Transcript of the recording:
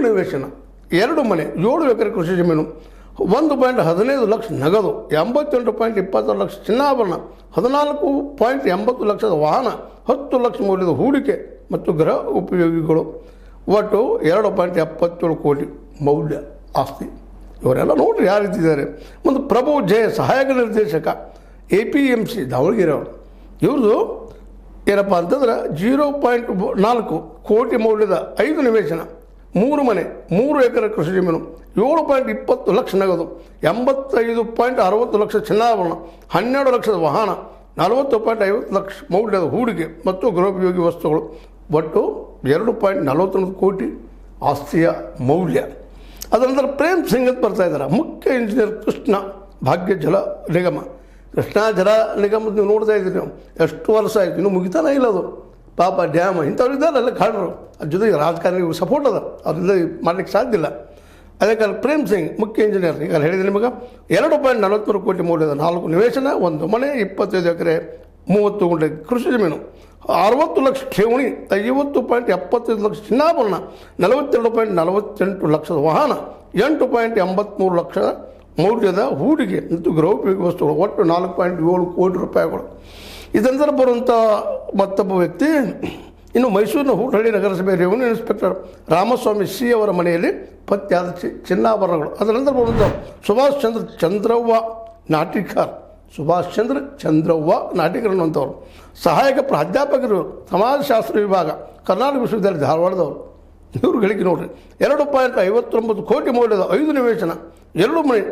ನಿವೇಶನ, 2 ಮನೆ, 7 ಎಕರೆ ಕೃಷಿ ಜಮೀನು, 1.15 ಲಕ್ಷ ನಗದು, 88.26 ಲಕ್ಷ ಚಿನ್ನಾಭರಣ, 14.80 ಲಕ್ಷದ ವಾಹನ, 10 ಲಕ್ಷ ಮೌಲ್ಯದ ಹೂಡಿಕೆ ಮತ್ತು ಗೃಹ ಉಪಯೋಗಿಗಳು, ಒಟ್ಟು 2.77 ಕೋಟಿ ಮೌಲ್ಯ ಆಸ್ತಿ. ಇವರೆಲ್ಲ ನೋಡ್ರಿ ಯಾವ ರೀತಿ ಇದ್ದಾರೆ. ಒಂದು ಪ್ರಭು ಜಯ ಸಹಾಯಕ ನಿರ್ದೇಶಕ APMC ದಾವಣಗೆರೆ ಅವರು. ಇವ್ರದ್ದು ಏನಪ್ಪ ಅಂತಂದ್ರೆ 0.4 ಕೋಟಿ ಮೌಲ್ಯದ 5 ನಿವೇಶನ, 3 ಮನೆ, 3 ಎಕರೆ ಕೃಷಿ ಜಮೀನು, 7.20 ಲಕ್ಷ ನಗದು, 85.60 ಲಕ್ಷ ಚಿನ್ನಾಭರಣ, 12 ಲಕ್ಷದ ವಾಹನ, 40.50 ಲಕ್ಷ ಮೌಲ್ಯದ ಹೂಡಿಕೆ ಮತ್ತು ಗೃಹೋಪಯೋಗಿ ವಸ್ತುಗಳು, ಒಟ್ಟು 2.41 ಕೋಟಿ ಆಸ್ತಿಯ ಮೌಲ್ಯ. ಅದರ ನಂತರ ಪ್ರೇಮ್ ಸಿಂಗ್ ಅಂತ ಬರ್ತಾ ಇದ್ದಾರೆ, ಮುಖ್ಯ ಇಂಜಿನಿಯರ್ ಕೃಷ್ಣ ಭಾಗ್ಯ ಜಲ ನಿಗಮ. ಕೃಷ್ಣಾ ಜಲ ನಿಗಮದ ನೀವು ನೋಡ್ತಾ ಇದ್ದೀರಿ, ನೀವು ಎಷ್ಟು ವರ್ಷ ಆಯಿತು, ಇನ್ನೂ ಮುಗಿತಾನೇ ಇಲ್ಲ ಅದು. ಪಾಪ ಡ್ಯಾಮ್ ಇಂಥವ್ರು ಇದ್ದಾರೆ ಎಲ್ಲ ಕಾಡ್ರು, ಅದ್ರ ಜೊತೆಗೆ ರಾಜಕಾರಣಿಗೂ ಸಪೋರ್ಟ್ ಅದ, ಅದರಿಂದ ಮಾಡಲಿಕ್ಕೆ ಸಾಧ್ಯ ಇಲ್ಲ. ಅದಕ್ಕೆ ಪ್ರೇಮ್ ಸಿಂಗ್ ಮುಖ್ಯ ಇಂಜಿನಿಯರ್, ಈಗ ಹೇಳಿದೆ ನಿಮಗೆ 2.43 ಕೋಟಿ ಮೌಲ್ಯದ 4 ನಿವೇಶನ, 1 ಮನೆ, 25 ಎಕರೆ 30 ಗುಂಟೆ ಕೃಷಿ ಜಮೀನು, 60 ಲಕ್ಷ ಠೇವಣಿ, 50.75 ಲಕ್ಷ ಚಿನ್ನಾಭರಣ, 42.48 ಲಕ್ಷದ ವಾಹನ, 8.83 ಲಕ್ಷ ಮೌಲ್ಯದ ಹೂಡಿಕೆ ಮತ್ತು ಗೃಹೋಪಯೋಗಿ ವಸ್ತುಗಳು, ಒಟ್ಟು 4.7 ಕೋಟಿ ರೂಪಾಯಿಗಳು. ಇದರ ಬರುವಂಥ ಮತ್ತೊಬ್ಬ ವ್ಯಕ್ತಿ ಇನ್ನು ಮೈಸೂರಿನ ಹೂಟಹಳ್ಳಿ ನಗರಸಭೆ ರೆವಿನ್ಯೂ ಇನ್ಸ್ಪೆಕ್ಟರ್ ರಾಮಸ್ವಾಮಿ ಸಿ ಅವರ ಮನೆಯಲ್ಲಿ ಪತ್ತೆಯಾದ ಚಿನ್ನಾಭರಣಗಳು. ಅದರ ನಂತರ ಬರುವಂಥ ಸುಭಾಷ್ ಚಂದ್ರ ಚಂದ್ರವ್ವ ನಾಟಿಕಾರ್, ಸುಭಾಷ್ ಚಂದ್ರ ಚಂದ್ರವ್ವ ನಾಟಿಕರ್ ಅನ್ನುವಂಥವ್ರು, ಸಹಾಯಕ ಪ್ರಾಧ್ಯಾಪಕರು, ಸಮಾಜಶಾಸ್ತ್ರ ವಿಭಾಗ, ಕರ್ನಾಟಕ ವಿಶ್ವವಿದ್ಯಾಲಯ ಧಾರವಾಡದವರು. ಇವ್ರುಗಳಿಗೆ ನೋಡ್ರಿ 2.59 ಕೋಟಿ ಮೌಲ್ಯದ 5 ನಿವೇಶನ, 2 ಮನೆ,